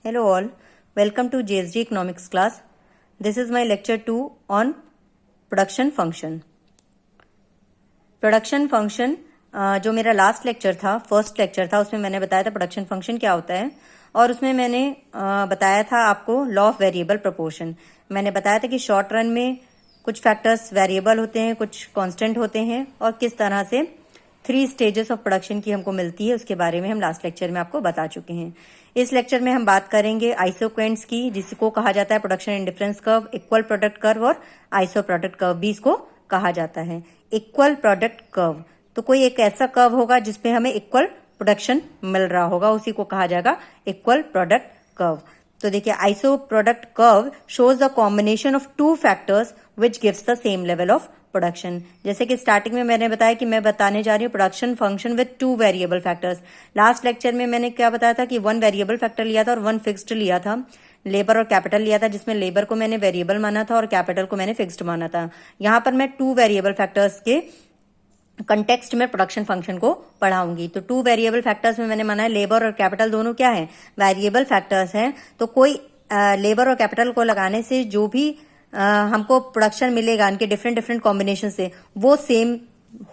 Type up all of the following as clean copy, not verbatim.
Hello all, welcome to JSG Economics class. This is my lecture 2 on production function. Production function जो मेरा last lecture था, first lecture था, उसमें मैंने बताया था प्रोडक्शन फंक्शन क्या होता है और उसमें मैंने बताया था आपको लॉ ऑफ वेरिएबल प्रोपोर्शन. मैंने बताया था कि शॉर्ट रन में कुछ फैक्टर्स वेरिएबल होते हैं, कुछ कांस्टेंट होते हैं और किस तरह से 3 स्टेजेस ऑफ प्रोडक्शन की हमको मिलती है उसके बारे में हम लास्ट लेक्चर में आपको बता चुके हैं. इस लेक्चर में हम बात करेंगे आइसोक्वेंट्स की, जिसको कहा जाता है production indifference curve, equal product curve और आइसो प्रोडक्ट कर्व भी इसको कहा जाता है. इक्वल प्रोडक्ट कर्व तो कोई एक ऐसा कर्व होगा जिसपे हमें इक्वल प्रोडक्शन मिल रहा होगा, उसी को कहा जाएगा इक्वल प्रोडक्ट कर्व. तो देखिए, iso product curve shows the combination of 2 factors which gives the same level of production. जैसे कि स्टार्टिंग में मैंने बताया कि मैं बताने जा रही हूँ production function with 2 variable factors. Last lecture में मैंने क्या बताया था कि 1 वेरिएबल फैक्टर लिया था और 1 फिक्स्ड लिया था, लेबर और कैपिटल लिया था, जिसमें लेबर को मैंने वेरिएबल माना था और कैपिटल को मैंने फिक्स्ड माना था. यहां पर मैं 2 वेरिएबल फैक्टर्स के कंटेक्स्ट में प्रोडक्शन फंक्शन को पढ़ाऊंगी. तो 2 वेरिएबल फैक्टर्स में मैंने माना है लेबर और कैपिटल दोनों क्या है, वेरिएबल फैक्टर्स हैं. तो कोई लेबर और कैपिटल को लगाने से जो भी हमको प्रोडक्शन मिलेगा इनके डिफरेंट डिफरेंट कॉम्बिनेशन से, वो सेम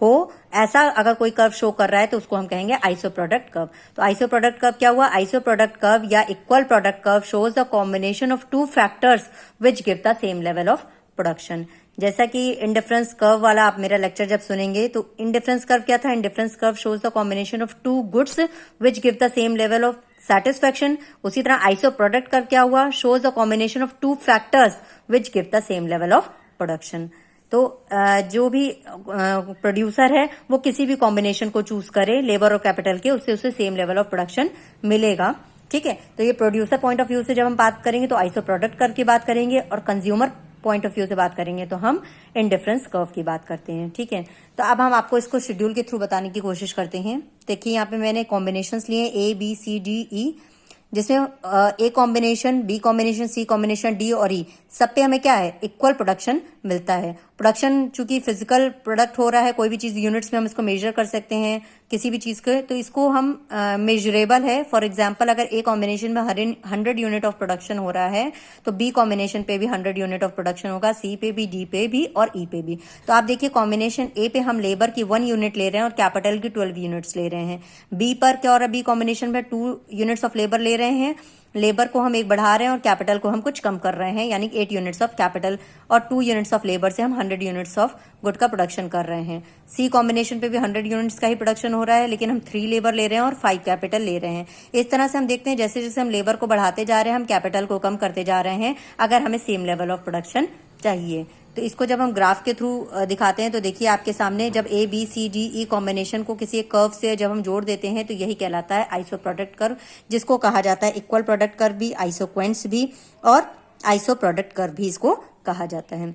हो, ऐसा अगर कोई कर्व शो कर रहा है तो उसको हम कहेंगे आइसो प्रोडक्ट कर्व. तो आइसो प्रोडक्ट कर्व क्या हुआ, आइसो प्रोडक्ट कर्व या equal product curve shows the combination of 2 factors which give the same level of production. जैसा कि इंडिफरेंस कर्व वाला आप मेरा लेक्चर जब सुनेंगे तो इंडिफरेंस कर्व क्या था, indifference curve shows the combination of 2 goods which give the same level of satisfaction. उसी तरह आइसो प्रोडक्ट कर्व क्या हुआ, shows the combination of 2 factors which give the same level of production. तो जो भी producer है वो किसी भी कॉम्बिनेशन को चूज करे लेबर और कैपिटल के, उससे उसे सेम लेवल ऑफ प्रोडक्शन मिलेगा. ठीक है, तो ये प्रोड्यूसर पॉइंट ऑफ व्यू से जब हम बात करेंगे तो आइसो प्रोडक्ट कर्व की बात करेंगे और कंज्यूमर पॉइंट ऑफ व्यू से बात करेंगे तो हम इंडिफरेंस कर्व की बात करते हैं. ठीक है, तो अब हम आपको इसको शेड्यूल के थ्रू बताने की कोशिश करते हैं. देखिए, यहाँ पे मैंने कॉम्बिनेशंस लिए A B C D E, जिसमें A combination, B combination, C combination, D और ई, सब पे हमें क्या है, इक्वल प्रोडक्शन मिलता है. प्रोडक्शन चूंकि फिजिकल प्रोडक्ट हो रहा है, कोई भी चीज यूनिट्स में हम इसको मेजर कर सकते हैं किसी भी चीज के, तो इसको हम मेजरेबल है. फॉर एग्जांपल, अगर ए कॉम्बिनेशन में 100 यूनिट ऑफ प्रोडक्शन हो रहा है तो बी कॉम्बिनेशन पे भी 100 यूनिट ऑफ प्रोडक्शन होगा, सी पे भी, डी पे भी और ई पे भी. तो आप देखिए, कॉम्बिनेशन ए पे हम लेबर की 1 यूनिट ले रहे हैं और कैपिटल की 12 यूनिट्स ले रहे हैं. बी पर क्या हो रहा है, बी कॉम्बिनेशन में 2 यूनिट्स ऑफ लेबर ले रहे हैं, लेबर को हम 1 बढ़ा रहे हैं और कैपिटल को हम कुछ कम कर रहे हैं, यानी 8 यूनिट्स ऑफ कैपिटल और 2 यूनिट्स ऑफ लेबर से हम 100 यूनिट्स ऑफ गुड का प्रोडक्शन कर रहे हैं. सी कॉम्बिनेशन पे भी 100 यूनिट्स का ही प्रोडक्शन हो रहा है, लेकिन हम 3 लेबर ले रहे हैं और 5 कैपिटल ले रहे हैं. इस तरह से हम देखते हैं जैसे जैसे हम लेबर को बढ़ाते जा रहे हैं हम कैपिटल को कम करते जा रहे हैं, अगर हमें सेम लेवल ऑफ प्रोडक्शन चाहिए. तो इसको जब हम ग्राफ के थ्रू दिखाते हैं तो देखिए आपके सामने, जब A B C D E combination को किसी एक कर्व से जब हम जोड़ देते हैं तो यही कहलाता है आइसो प्रोडक्ट कर्व, जिसको कहा जाता है इक्वल प्रोडक्ट कर्व भी, आइसोक्वेंट्स भी और आइसो प्रोडक्ट कर्व भी इसको कहा जाता है.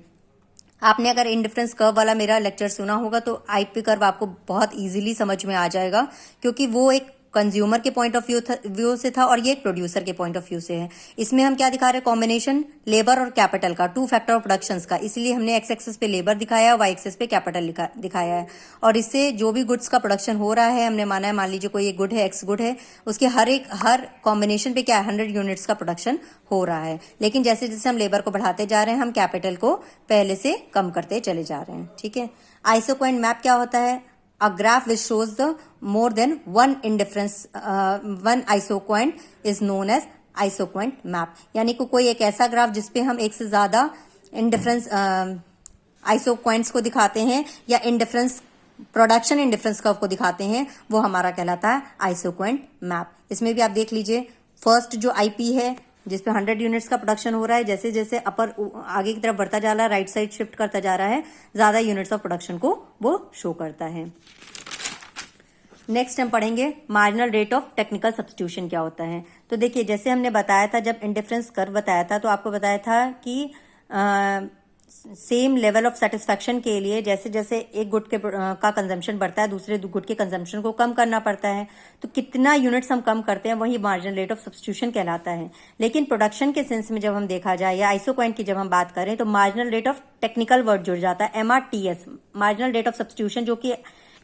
आपने अगर इंडिफरेंस कर्व वाला मेरा लेक्चर सुना होगा तो आईपी कर्व आपको बहुत इजीली समझ में आ जाएगा, क्योंकि वो एक कंज्यूमर के पॉइंट ऑफ व्यू से था और ये एक प्रोड्यूसर के पॉइंट ऑफ व्यू से है. इसमें हम क्या दिखा रहे हैं, कॉम्बिनेशन लेबर और कैपिटल का, 2 फैक्टर ऑफ प्रोडक्शंस का, इसलिए हमने एक्स एक्सेस पे लेबर दिखाया है, वाई एक्सेस पे कैपिटल दिखाया है. और इससे जो भी गुड्स का प्रोडक्शन हो रहा है, हमने माना है, मान लीजिए कोई एक गुड है, एक्स गुड है, उसके हर कॉम्बिनेशन पे क्या है, 100 यूनिट्स का प्रोडक्शन हो रहा है. लेकिन जैसे जैसे हम लेबर को बढ़ाते जा रहे हैं हम कैपिटल को पहले से कम करते चले जा रहे हैं. ठीक है, आइसोक्वेंट मैप क्या होता है, a graph which shows the more than one isoquant is known as isoquant map. यानी कि कोई एक ऐसा ग्राफ जिसपे हम एक से ज्यादा इंडिफरेंस आइसोक्वेंट्स को दिखाते हैं या इंडिफरेंस प्रोडक्शन इंडिफरेंस कर्व को दिखाते हैं, वो हमारा कहलाता है आइसोक्वेंट मैप. इसमें भी आप देख लीजिए, फर्स्ट जो आईपी है जिसपे 100 यूनिट्स का प्रोडक्शन हो रहा है, जैसे जैसे अपर आगे की तरफ बढ़ता जा रहा है, राइट साइड शिफ्ट करता जा रहा है, ज्यादा यूनिट्स ऑफ प्रोडक्शन को वो शो करता है. नेक्स्ट हम पढ़ेंगे marginal rate of technical substitution क्या होता है. तो देखिए, जैसे हमने बताया था, जब इंडिफरेंस कर्व बताया था तो आपको बताया था कि सेम लेवल ऑफ सेटिस्फैक्शन के लिए जैसे जैसे एक गुड के का कंजम्पशन बढ़ता है, दूसरे गुड के कंजम्पशन को कम करना पड़ता है. तो कितना यूनिट्स हम कम करते हैं वही मार्जिनल रेट ऑफ सब्स्टिट्यूशन कहलाता है. लेकिन प्रोडक्शन के सेंस में जब हम देखा जाए या आइसोक्वेंट की जब हम बात करें तो marginal rate of technical word जुड़ जाता है, MRTS, marginal rate of substitution, जो कि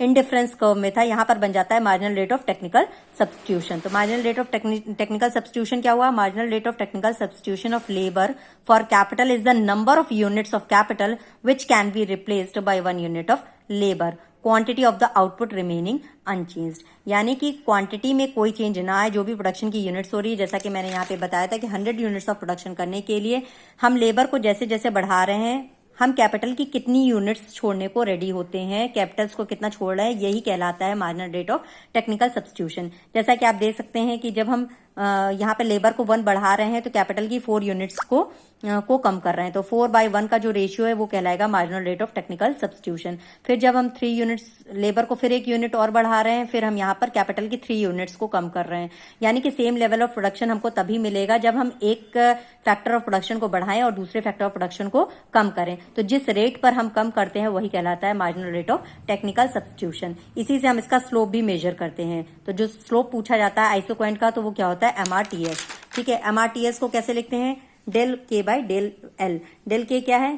इंडिफरेंस कर्व में था, यहाँ पर बन जाता है marginal rate of technical substitution. तो marginal rate of technical substitution क्या हुआ? Marginal rate of technical substitution of labour for capital is the number of units of capital which can be replaced by 1 unit of labour, quantity of the output remaining unchanged. यानी कि quantity में कोई change ना आए, जो भी production की units हो रही है, जैसा कि मैंने यहाँ पे बताया था कि 100 यूनिट्स ऑफ प्रोडक्शन करने के लिए हम लेबर को जैसे जैसे बढ़ा रहे हैं, हम कैपिटल की कितनी यूनिट्स छोड़ने को रेडी होते हैं, कैपिटल्स को कितना छोड़ रहे हैं, यही कहलाता है marginal rate of technical substitution. जैसा कि आप देख सकते हैं कि जब हम यहाँ पे लेबर को 1 बढ़ा रहे हैं तो कैपिटल की 4 यूनिट्स को कम कर रहे हैं, तो 4/1 का जो रेशियो है वो कहलाएगा marginal rate of technical substitution. फिर जब हम 3 यूनिट्स लेबर को फिर 1 यूनिट और बढ़ा रहे हैं, फिर हम यहाँ पर कैपिटल की 3 यूनिट्स को कम कर रहे हैं। यानी कि सेम लेवल ऑफ प्रोडक्शन हमको तभी मिलेगा जब हम एक फैक्टर ऑफ प्रोडक्शन को बढ़ाएं और दूसरे फैक्टर ऑफ प्रोडक्शन को कम करें। तो जिस रेट पर हम कम करते हैं वही कहलाता है marginal rate of technical substitution. इसी से हम इसका स्लोप भी मेजर करते हैं। तो जो स्लोप पूछा जाता है आइसोक्वेंट का, तो वो क्या होता है? MRTS। ठीक है, MRTS को कैसे लिखते हैं? डेल के बाय डेल एल। डेल के क्या है?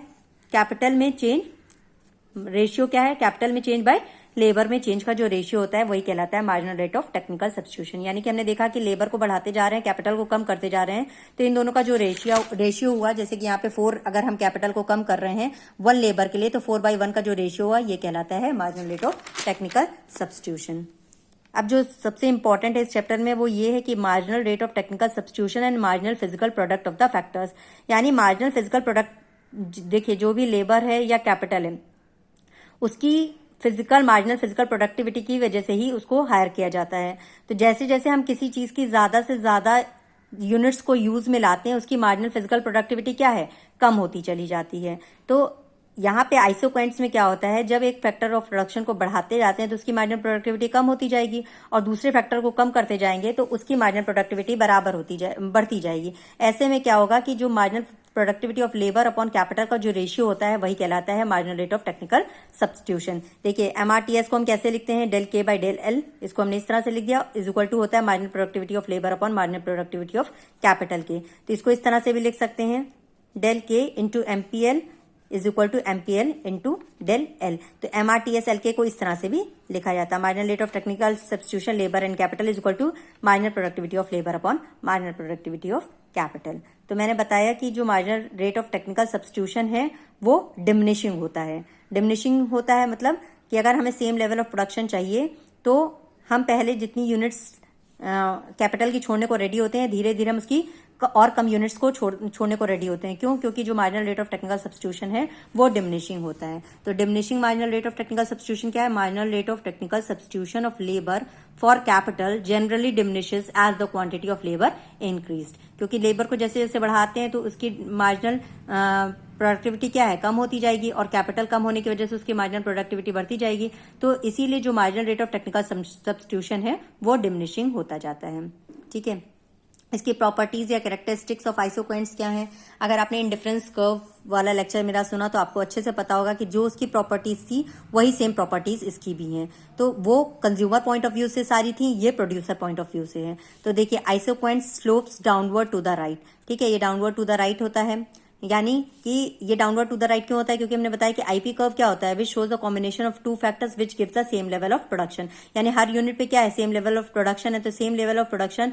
कैपिटल में चेंज, रेशियो क्या है? कैपिटल में चेंज बाय लेबर में चेंज का जो रेशियो होता है वही कहलाता है marginal rate of technical substitution. यानी कि हमने देखा कि लेबर को बढ़ाते जा रहे हैं, कैपिटल को कम करते जा रहे हैं, तो इन दोनों का जो रेशियो हुआ, जैसे कि यहाँ पे 4 अगर हम कैपिटल को कम कर रहे हैं 1 लेबर के लिए, तो 4/1 का जो रेशियो हुआ ये कहलाता है marginal rate of technical substitution. अब जो सबसे इंपॉर्टेंट है इस चैप्टर में वो ये है कि marginal rate of technical substitution and marginal physical product of the factors. यानी मार्जिनल फिजिकल प्रोडक्ट, देखिए जो भी लेबर है या कैपिटल है उसकी मार्जिनल फिजिकल प्रोडक्टिविटी की वजह से ही उसको हायर किया जाता है। तो जैसे जैसे हम किसी चीज की ज्यादा से ज्यादा यूनिट्स को यूज में लाते हैं, उसकी मार्जिनल फिजिकल प्रोडक्टिविटी क्या है? कम होती चली जाती है। तो यहाँ पे आइसोक्वेंट्स में क्या होता है, जब एक फैक्टर ऑफ प्रोडक्शन को बढ़ाते जाते हैं तो उसकी मार्जिनल प्रोडक्टिविटी कम होती जाएगी, और दूसरे फैक्टर को कम करते जाएंगे तो उसकी मार्जिनल प्रोडक्टिविटी बराबर बढ़ती जाएगी। ऐसे में क्या होगा कि जो marginal productivity of labour upon capital का जो रेशियो होता है वही कहलाता है marginal rate of technical substitution. देखिए MRTS को हम कैसे लिखते हैं? डेल के बाय डेल एल। इसको हमने इस तरह से लिख दिया, इज इक्वल टू होता है marginal productivity of labour upon marginal productivity of capital के। तो इसको इस तरह से भी लिख सकते हैं, del K into MPL is equal to MPL into del L. तो MRTS LK को इस तरह से भी लिखा जाता है, marginal rate of technical substitution labour and capital is equal to marginal productivity of labour upon marginal productivity of capital. तो मैंने बताया कि जो marginal rate of technical substitution है वो डिमिनिशिंग होता है। डिमिनिशिंग होता है मतलब कि अगर हमें सेम लेवल ऑफ प्रोडक्शन चाहिए तो हम पहले जितनी यूनिट्स कैपिटल की छोड़ने को रेडी होते हैं, धीरे धीरे हम उसकी और कम यूनिट्स को छोड़ने को रेडी होते हैं। क्यों? क्योंकि जो marginal rate of technical substitution है वो डिमिनिशिंग होता है। तो diminishing marginal rate of technical substitution क्या है? Marginal rate of technical substitution of labour for capital generally diminishes as the quantity of labour increased. क्योंकि लेबर को जैसे जैसे बढ़ाते हैं तो उसकी मार्जिनल प्रोडक्टिविटी क्या है? कम होती जाएगी, और कैपिटल कम होने की वजह से उसकी मार्जिनल प्रोडक्टिविटी बढ़ती जाएगी। तो इसीलिए जो marginal rate of technical substitution है वो डिमिनिशिंग होता जाता है। ठीक है, इसकी प्रॉपर्टीज या कैरेक्टरिस्टिक्स ऑफ आइसोक्वेंट्स क्या है? अगर आपने इंडिफरेंस कर्व वाला लेक्चर मेरा सुना तो आपको अच्छे से पता होगा कि जो उसकी प्रॉपर्टीज थी वही सेम प्रॉपर्टीज इसकी भी हैं। तो वो कंज्यूमर पॉइंट ऑफ व्यू से सारी थी, ये प्रोड्यूसर पॉइंट ऑफ व्यू से है। तो देखिए isoquants slopes downward to the right. ठीक है, ये डाउनवर्ड टू द राइट होता है। यानी कि ये डाउनवर्ड टू द राइट क्यों होता है? क्योंकि हमने बताया कि आईपी कर्व क्या होता है? Which shows the combination of 2 factors which gives the same level of production. यानी हर यूनिट पे क्या है? सेम लेवल ऑफ प्रोडक्शन है। तो सेम लेवल ऑफ प्रोडक्शन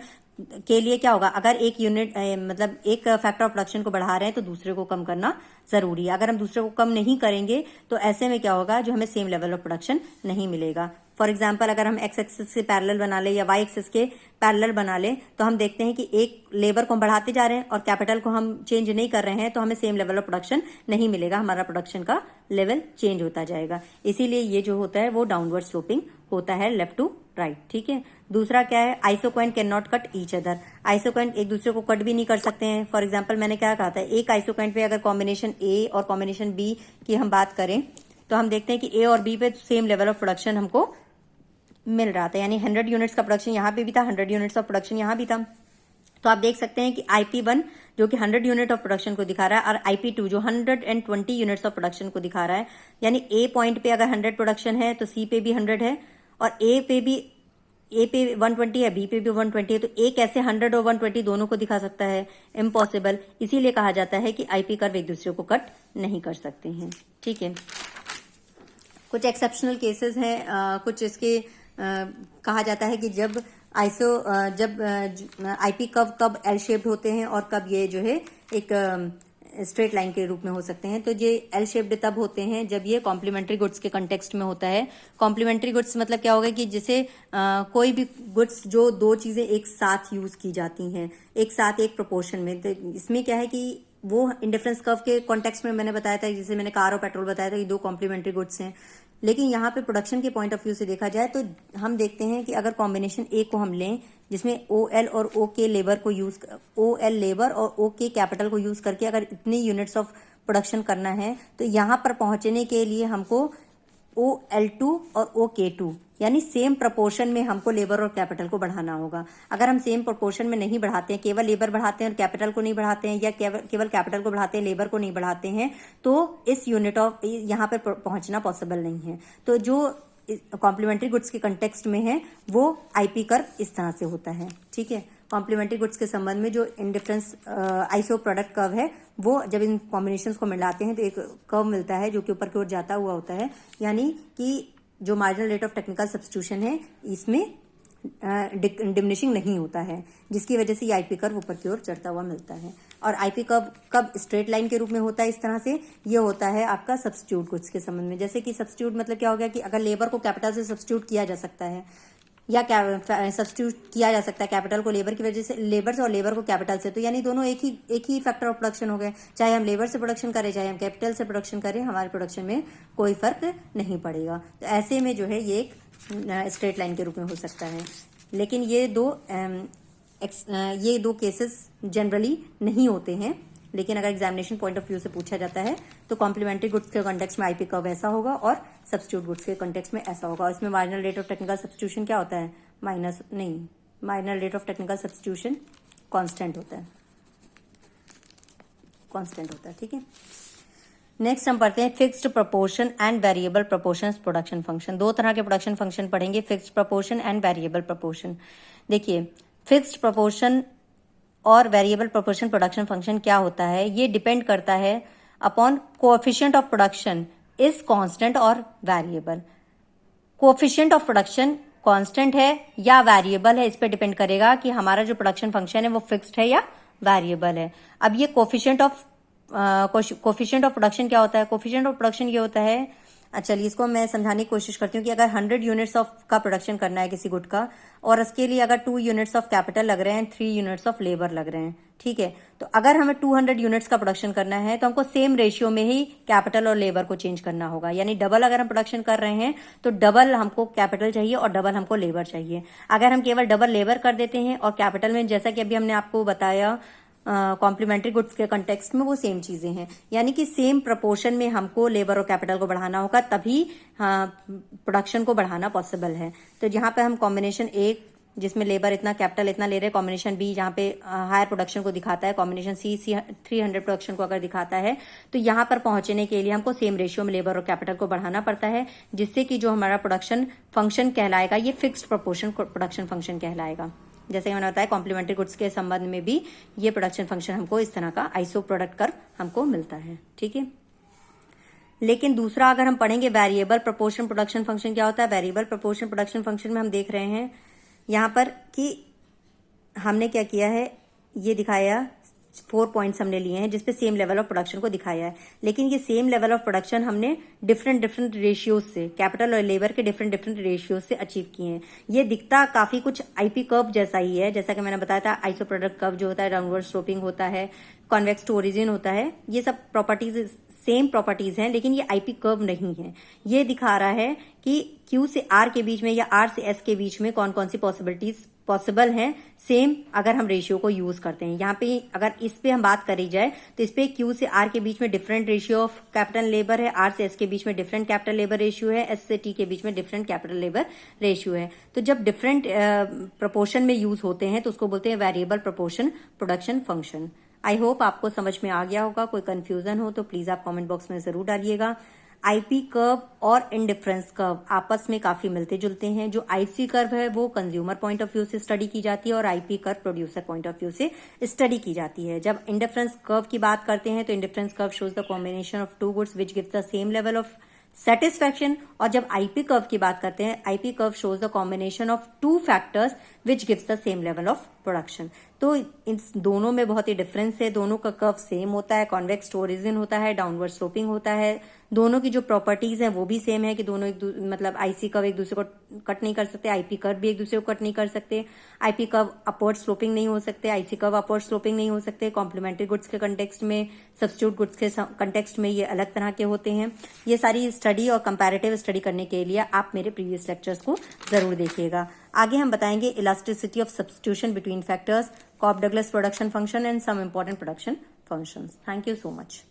के लिए क्या होगा? अगर एक यूनिट मतलब एक फैक्टर ऑफ प्रोडक्शन को बढ़ा रहे हैं तो दूसरे को कम करना जरूरी है। अगर हम दूसरे को कम नहीं करेंगे तो ऐसे में क्या होगा? जो हमें सेम लेवल ऑफ प्रोडक्शन नहीं मिलेगा। फॉर एग्जाम्पल अगर हम एक्स एक्सिस के पैरेलल बना ले या वाई एक्सिस के पैरेलल बना ले तो हम देखते हैं कि एक लेबर को हम बढ़ाते जा रहे हैं और कैपिटल को हम चेंज नहीं कर रहे हैं, तो हमें सेम लेवल ऑफ प्रोडक्शन नहीं मिलेगा, हमारा प्रोडक्शन का लेवल चेंज होता जाएगा। इसीलिए ये जो होता है वो डाउनवर्ड स्लोपिंग होता है, लेफ्ट टू राइट। ठीक है, दूसरा क्या है? Isoquant can not cut each other. Isoquant एक दूसरे को कट भी नहीं कर सकते हैं। फॉर एग्जाम्पल मैंने क्या कहा था, एक आइसोक्वेंट पे अगर कॉम्बिनेशन ए और कॉम्बिनेशन बी की हम बात करें तो हम देखते हैं कि ए और बी पे सेम लेवल ऑफ प्रोडक्शन हमको मिल रहा था। यानी 100 यूनिट्स का प्रोडक्शन यहाँ पे भी था, 100 यूनिट्स ऑफ प्रोडक्शन यहाँ भी था। तो आप देख सकते हैं कि IP1 जो कि 100 यूनिट ऑफ प्रोडक्शन को दिखा रहा है और IP2 जो 120 यूनिट्स ऑफ प्रोडक्शन को दिखा रहा है। यानी ए पॉइंट पे अगर 100 प्रोडक्शन है तो सी पे भी 100 है, और ए पे 120 है, बी पे भी 120 है। तो ए कैसे 100 और 120 दोनों को दिखा सकता है? इम्पॉसिबल। इसीलिए कहा जाता है कि IP कर्व एक दूसरे को कट नहीं कर सकते हैं। ठीक है, कुछ एक्सेप्शनल केसेस हैं, कुछ इसके कहा जाता है कि जब आईपी कब एल शेप्ड होते हैं और कब ये जो है एक स्ट्रेट लाइन के रूप में हो सकते हैं। तो ये एल शेप्ड तब होते हैं जब ये कॉम्प्लीमेंट्री गुड्स के कंटेक्स्ट में होता है। कॉम्प्लीमेंट्री गुड्स मतलब क्या होगा कि जैसे कोई भी गुड्स जो दो चीजें एक साथ यूज की जाती हैं, एक साथ एक प्रोपोर्शन में। तो इसमें क्या है कि वो इंडिफरेंस कर्व के कॉन्टेक्स्ट में मैंने बताया था, जैसे मैंने कार और पेट्रोल बताया था कि दो कॉम्प्लीमेंट्री गुड्स हैं। लेकिन यहाँ पे प्रोडक्शन के पॉइंट ऑफ व्यू से देखा जाए तो हम देखते हैं कि अगर कॉम्बिनेशन ए को हम लें जिसमें ओ एल और ओ के लेबर को यूज, ओ एल लेबर और ओ के कैपिटल को यूज करके अगर इतने यूनिट्स ऑफ प्रोडक्शन करना है तो यहाँ पर पहुंचने के लिए हमको OL2 और OK2 यानी सेम प्रपोर्शन में हमको लेबर और कैपिटल को बढ़ाना होगा। अगर हम सेम प्रपोर्शन में नहीं बढ़ाते हैं, केवल लेबर बढ़ाते हैं और कैपिटल को नहीं बढ़ाते हैं, या केवल कैपिटल को बढ़ाते हैं लेबर को नहीं बढ़ाते हैं, तो इस यूनिट ऑफ यहाँ पे पहुंचना पॉसिबल नहीं है। तो जो कॉम्प्लीमेंट्री गुड्स के कंटेक्स्ट में है वो आईपी कर्व इस तरह से होता है। ठीक है, कॉम्प्लीमेंट्री गुड्स के संबंध में जो इंडिफरेंस आइसो प्रोडक्ट कर्व है वो जब इन कॉम्बिनेशंस को मिलाते हैं तो एक कर्व मिलता है जो कि ऊपर की ओर जाता हुआ होता है, यानी कि जो marginal rate of technical substitution है इसमें डिमिनिशिंग नहीं होता है, जिसकी वजह से ये आईपी कर्व ऊपर की ओर चढ़ता हुआ मिलता है। और आईपी कर्व कब स्ट्रेट लाइन के रूप में होता है इस तरह से, ये होता है आपका सब्स्टिट्यूट गुड्स के संबंध में। जैसे कि सब्स्टिट्यूट मतलब क्या हो गया कि अगर लेबर को कैपिटल से सब्स्टिट्यूट किया जा सकता है या सब्स्टिट्यूट किया जा सकता है कैपिटल को लेबर की वजह से, लेबर से और लेबर को कैपिटल से, तो यानी दोनों एक ही फैक्टर ऑफ प्रोडक्शन हो गए। चाहे हम लेबर से प्रोडक्शन करें चाहे हम कैपिटल से प्रोडक्शन करें, हमारे प्रोडक्शन में कोई फर्क नहीं पड़ेगा। तो ऐसे में जो है ये एक स्ट्रेट लाइन के रूप में हो सकता है। लेकिन ये दो केसेस जनरली नहीं होते हैं, लेकिन अगर एग्जामिनेशन पॉइंट ऑफ व्यू से पूछा जाता है तो कॉम्प्लीमेंट्री गुड्स के कॉन्टेक्स्ट में आईपी कर्व ऐसा होगा और सब्स्टिट्यूट गुड्स के कॉन्टेक्स्ट में ऐसा होगा। और इसमें marginal rate of technical substitution क्या होता है, marginal rate of technical substitution constant होता है, ठीक है। नेक्स्ट हम पढ़ते हैं fixed proportion and variable proportion production function. दो तरह के प्रोडक्शन फंक्शन पढ़ेंगे, fixed proportion and variable proportion. देखिए, फिक्स्ड प्रोपोर्शन और वेरिएबल प्रोपोर्शन प्रोडक्शन फंक्शन क्या होता है, ये डिपेंड करता है upon coefficient of production is constant और variable. Coefficient of production constant है या वेरिएबल है, इस पे डिपेंड करेगा कि हमारा जो प्रोडक्शन फंक्शन है वो फिक्स्ड है या वेरिएबल है। अब ये कोएफिशिएंट ऑफ प्रोडक्शन क्या होता है, कोएफिशिएंट ऑफ प्रोडक्शन ये होता है, चलिए इसको मैं समझाने की कोशिश करती हूँ कि अगर 100 यूनिट्स ऑफ का प्रोडक्शन करना है किसी गुड का और उसके लिए अगर 2 यूनिट्स ऑफ कैपिटल लग रहे हैं, 3 यूनिट्स ऑफ लेबर लग रहे हैं, ठीक है। तो अगर हमें 200 यूनिट्स का प्रोडक्शन करना है तो हमको सेम रेशियो में ही कैपिटल और लेबर को चेंज करना होगा। यानी डबल अगर हम प्रोडक्शन कर रहे हैं तो डबल हमको कैपिटल चाहिए और डबल हमको लेबर चाहिए। अगर हम केवल डबल लेबर कर देते हैं और कैपिटल में, जैसा कि अभी हमने आपको बताया कॉम्प्लीमेंट्री गुड्स के कंटेक्स्ट में, वो सेम चीजें हैं, यानी कि सेम प्रपोर्शन में हमको लेबर और कैपिटल को बढ़ाना होगा तभी प्रोडक्शन को बढ़ाना पॉसिबल है। तो यहाँ पे हम कॉम्बिनेशन ए जिसमें लेबर इतना कैपिटल इतना ले रहे हैं, कॉम्बिनेशन बी जहाँ पे हायर प्रोडक्शन को दिखाता है, कॉम्बिनेशन सी 300 प्रोडक्शन को अगर दिखाता है, तो यहाँ पर पहुंचने के लिए हमको सेम रेशियो में लेबर और कैपिटल को बढ़ाना पड़ता है, जिससे कि जो हमारा प्रोडक्शन फंक्शन कहलाएगा ये फिक्स्ड प्रोपोर्शन प्रोडक्शन फंक्शन कहलाएगा। जैसे मैंने बताया कॉम्प्लीमेंट्री गुड्स के संबंध में भी ये प्रोडक्शन फंक्शन हमको इस तरह का आइसो प्रोडक्ट कर्व हमको मिलता है, ठीक है। लेकिन दूसरा अगर हम पढ़ेंगे वेरिएबल प्रोपोर्शन प्रोडक्शन फंक्शन क्या होता है, वेरिएबल प्रोपोर्शन प्रोडक्शन फंक्शन में हम देख रहे हैं यहाँ पर कि हमने क्या किया है, ये दिखाया 4 पॉइंट्स हमने लिए हैं जिसपे सेम लेवल ऑफ प्रोडक्शन को दिखाया है। लेकिन ये सेम लेवल ऑफ प्रोडक्शन हमने डिफरेंट रेशियोज से, कैपिटल और लेबर के डिफरेंट रेशियोज से अचीव किए हैं। ये दिखता काफी कुछ आईपी कर्व जैसा ही है, जैसा कि मैंने बताया था आइसो प्रोडक्ट कर्व जो होता है, डाउनवर्ड स्लोपिंग होता है, कॉन्वेक्स टू ओरिजिन होता है, ये सब प्रॉपर्टीज सेम प्रॉपर्टीज हैं, लेकिन ये आईपी कर्व नहीं है। ये दिखा रहा है कि क्यू से आर के बीच में या आर से एस के बीच में कौन कौन सी पॉसिबिलिटीज पॉसिबल हैं सेम अगर हम रेशियो को यूज करते हैं। यहाँ पे अगर इस पे हम बात करी जाए तो इस पे क्यू से आर के बीच में different ratio of capital labour है, आर से एस के बीच में डिफरेंट कैपिटल लेबर रेशियो है, एस से टी के बीच में डिफरेंट कैपिटल लेबर रेशियो है। तो जब डिफरेंट प्रोपोर्शन में यूज होते हैं तो उसको बोलते हैं variable proportion production function. I hope आपको समझ में आ गया होगा। कोई कंफ्यूजन हो तो प्लीज आप कमेंट बॉक्स में जरूर डालिएगा। आईपी कर्व और इंडिफरेंस कर्व आपस में काफी मिलते जुलते हैं। जो आईसी कर्व है वो कंज्यूमर पॉइंट ऑफ व्यू से स्टडी की जाती है और IP curve producer point of view से स्टडी की जाती है। जब इंडिफरेंस कर्व की बात करते हैं तो indifference curve shows the combination of two goods which gives the same level of satisfaction. और जब आईपी कर्व की बात करते हैं, IP curve shows the combination of two factors which gives the same level of production. तो इन दोनों में बहुत ही डिफरेंस है, दोनों का कर्व सेम होता है, कॉन्वेक्स ओरिजिन होता है, डाउनवर्ड स्लोपिंग होता है, दोनों की जो प्रॉपर्टीज हैं वो भी सेम है कि दोनों मतलब आईसी कर्व एक दूसरे को कट नहीं कर सकते, आईपी कर्व भी एक दूसरे को कट नहीं कर सकते, आईपी कर्व अपवर्ड स्लोपिंग नहीं हो सकते, आईसी कर्व अपवर्ड स्लोपिंग नहीं हो सकते, कॉम्प्लीमेंट्री गुड्स के कंटेक्स्ट में, सब्स्टिट्यूट गुड्स के कंटेक्स्ट में ये अलग तरह के होते हैं। ये सारी स्टडी और कंपैरेटिव स्टडी करने के लिए आप मेरे प्रीवियस लेक्चर्स को जरूर देखिएगा। आगे हम बताएंगे elasticity of substitution between factors, Cobb Douglas production function and some important production functions. Thank you so much.